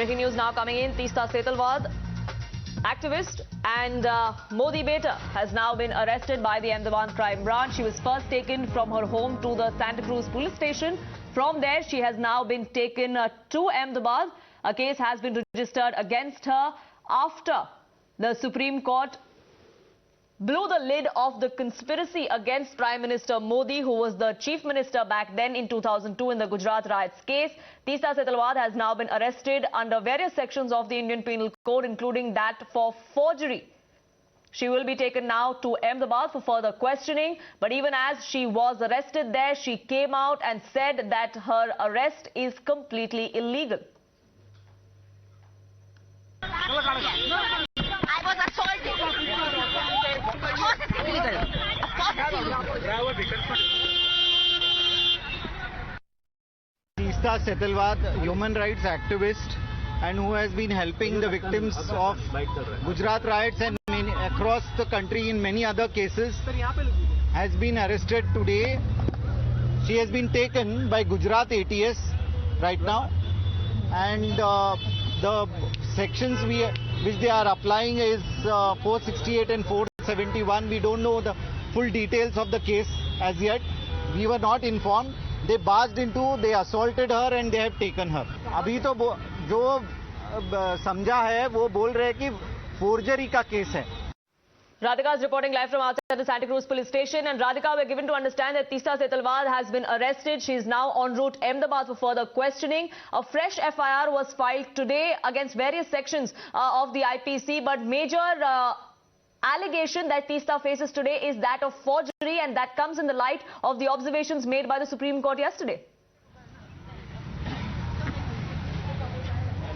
Breaking news now coming in. Teesta Setalvad, activist and Modi beta, has now been arrested by the Ahmedabad crime branch. She was first taken from her home to the Santa Cruz police station. From there, she has now been taken to Ahmedabad. A case has been registered against her after the Supreme Court blew the lid of the conspiracy against Prime Minister Modi, who was the chief minister back then in 2002 in the Gujarat riots case. Teesta Setalvad has now been arrested under various sections of the Indian Penal Code, including that for forgery. She will be taken now to Ahmedabad for further questioning. But even as she was arrested there, she came out and said that her arrest is completely illegal. I was assaulted. Of course it's illegal. Of course it's illegal. Teesta Setalvad, human rights activist, and who has been helping the victims of Gujarat riots and across the country in many other cases, has been arrested today. She has been taken by Gujarat ATS right now, and the sections which they are applying is 468 and 471. We don't know the full details of the case as yet. We were not informed. They barged into, they assaulted her and they have taken her. अभी तो जो समझा है वो बोल रहे हैं कि forgery का केस है. Radhika is reporting live from outside the Santa Cruz police station. And Radhika, we're given to understand that Teesta Setalvad has been arrested. She is now en route to Ahmedabad for further questioning. A fresh FIR was filed today against various sections of the IPC. But major allegation that Teesta faces today is that of forgery, and that comes in the light of the observations made by the Supreme Court yesterday.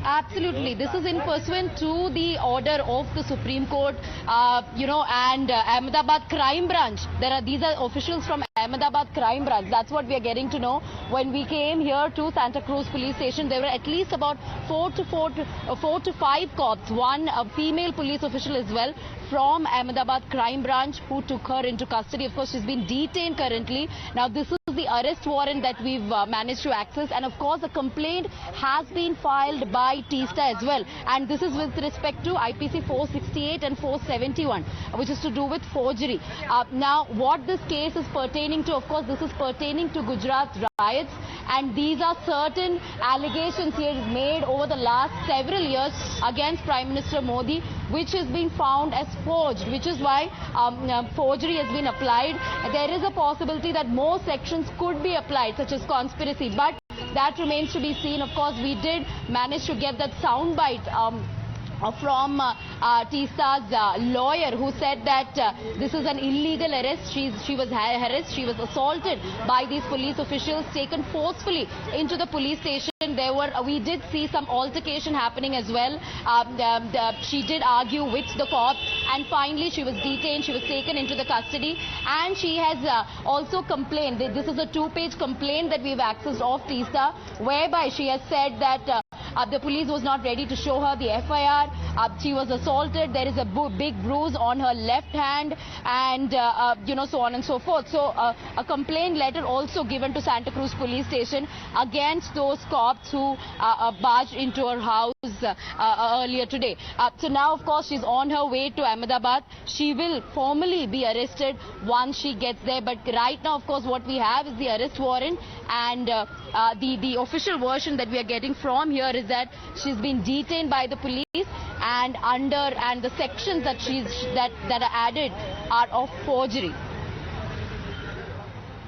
Absolutely. This is in pursuant to the order of the Supreme Court, and Ahmedabad crime branch. These are officials from Ahmedabad crime branch. That's what we are getting to know. When we came here to Santa Cruz police station, there were at least about 4 to 5 cops, one female police official as well, from Ahmedabad crime branch, who took her into custody. Of course, she's been detained currently. Now, this is the arrest warrant that we've managed to access, and of course a complaint has been filed by Teesta as well, and this is with respect to IPC 468 and 471, which is to do with forgery. Now, what this case is pertaining to, of course, this is pertaining to Gujarat riots, and these are certain allegations he has made over the last several years against Prime Minister Modi, which is being found as forged, which is why forgery has been applied. There is a possibility that more sections could be applied, such as conspiracy, but that remains to be seen. Of course, we did manage to get that soundbite from Teesta's lawyer, who said that this is an illegal arrest. She was harassed, she was assaulted by these police officials, taken forcefully into the police station. We did see some altercation happening as well. She did argue with the cops, and finally she was detained. She was taken into the custody, and she has also complained. This is a 2-page complaint that we've accessed of Teesta, whereby she has said that the police was not ready to show her the FIR. She was assaulted. There is a big bruise on her left hand, and so on and so forth. So a complaint letter also given to Santa Cruz police station against those cops who barged into her house earlier today. So now, of course, she's on her way to Ahmedabad. She will formally be arrested once she gets there. But right now, of course, what we have is the arrest warrant, and the official version that we are getting from here is that she's been detained by the police, and the sections that are added are of forgery.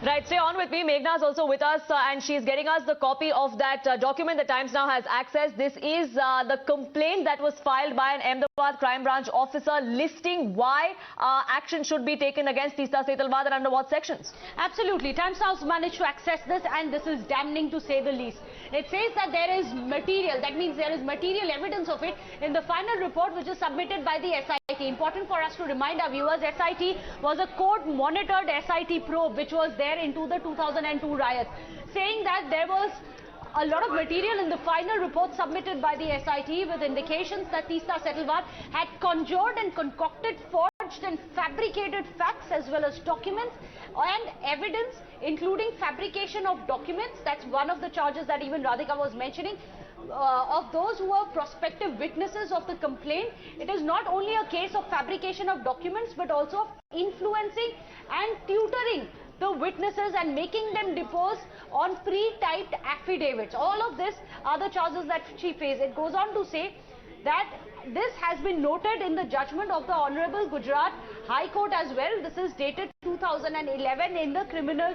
Right, stay on with me. Meghna is also with us, and she's getting us the copy of that document the Times now has access. This is the complaint that was filed by an Ahmedabad crime branch officer listing why action should be taken against Teesta Setalvad and under what sections. Absolutely. Times now managed to access this, and this is damning to say the least. It says that there is material, that means there is material evidence of it in the final report which is submitted by the SIT. Important for us to remind our viewers, SIT was a court-monitored SIT probe which was there into the 2002 riots, saying that there was a lot of material in the final report submitted by the SIT with indications that Teesta Setalvad had conjured and concocted forged and fabricated facts as well as documents and evidence, including fabrication of documents. That's one of the charges that even Radhika was mentioning. of those who are prospective witnesses of the complaint. It is not only a case of fabrication of documents, but also of influencing and tutoring the witnesses and making them depose on pre-typed affidavits. All of this are the charges that she faced. It goes on to say that this has been noted in the judgment of the Honorable Gujarat High Court as well. This is dated 2011 in the criminal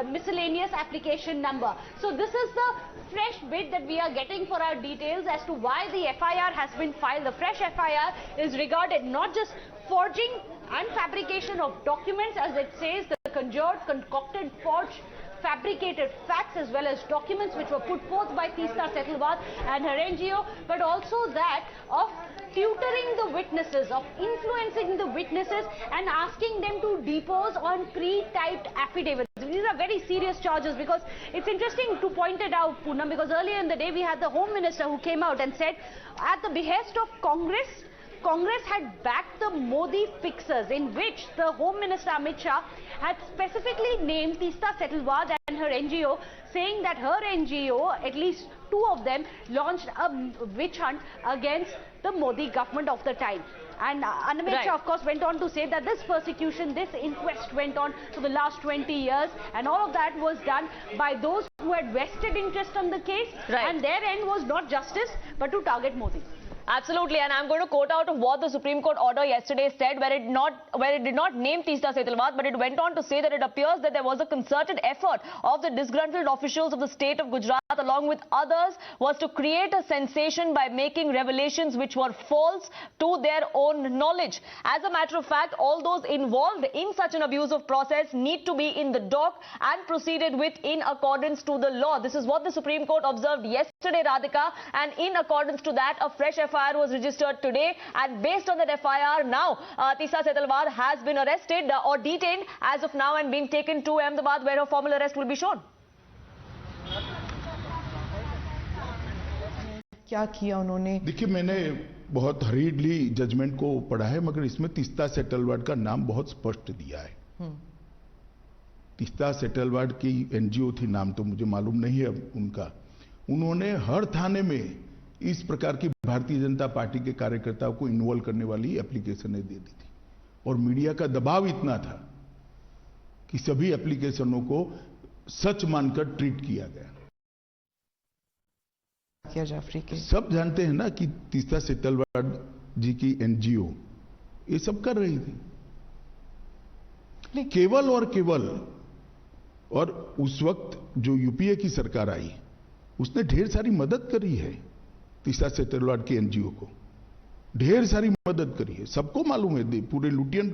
miscellaneous application number. So this is the fresh bit that we are getting for our details as to why the FIR has been filed. The fresh FIR is regarded not just forging and fabrication of documents, as it says, the conjured, concocted, forged, fabricated facts as well as documents which were put forth by Teesta Setalvad and her NGO, but also that of tutoring the witnesses, of influencing the witnesses and asking them to depose on pre-typed affidavits. These are very serious charges, because it's interesting to point it out, Poonam, because earlier in the day we had the Home Minister who came out and said at the behest of Congress had backed the Modi fixers, in which the Home Minister Amit Shah had specifically named Teesta Setalvad and her NGO, saying that her NGO, at least two of them, launched a witch hunt against the Modi government of the time. And Amit Shah, of course, went on to say that this persecution, this inquest went on for the last 20 years, and all of that was done by those who had vested interest on the case, and their end was not justice, but to target Modi. Absolutely, and I'm going to quote out of what the Supreme Court order yesterday said, where it did not name Teesta Setalvad, but it went on to say that it appears that there was a concerted effort of the disgruntled officials of the state of Gujarat, along with others, was to create a sensation by making revelations which were false to their own knowledge. As a matter of fact, all those involved in such an abusive process need to be in the dock and proceeded with in accordance to the law. This is what the Supreme Court observed yesterday, Radhika, and in accordance to that, a fresh FIR was registered today, and based on that FIR, now Teesta Setalvad has been arrested or detained as of now and being taken to Ahmedabad, where her formal arrest will be shown. क्या किया उन्होंने? देखिए, मैंने बहुत हरीडली judgement को पढ़ा है, मगर इसमें तीस्ता सेटलवाड का नाम बहुत स्पष्ट दिया है। तीस्ता सेटलवाड की एनजीओ थी, नाम तो मुझे मालूम नहीं है अब उनका। उन्होंने हर थाने में इस प्रकार की भारतीय जनता पार्टी के कार्यकर्ताओं को इन्वॉल्व करने वाली एप्लीकेशनें दे दी थी, और मीडिया का दबाव इतना था कि सभी एप्लीकेशनों को सच मानकर ट्रीट किया गया। ज़ाकिया जाफरी के सब जानते हैं ना कि तीस्ता सेतलवाड जी की एनजीओ ये सब कर रही थी, केवल और केवल। और उस वक्त जो यूपीए की सरकार आई, उसने ढेर सारी मदद करी है तीस्ता सेतलवाड की एनजीओ को, ढेर सारी मदद करी है, सबको मालूम है, पूरे लुटियन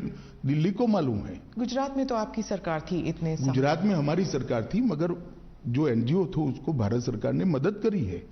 दिल्ली को मालूम है। गुजरात में तो आपकी सरकार थी, इतने गुजरात में हमारी सरकार थी, मगर जो एनजीओ थी उसको भारत सरकार ने मदद करी है।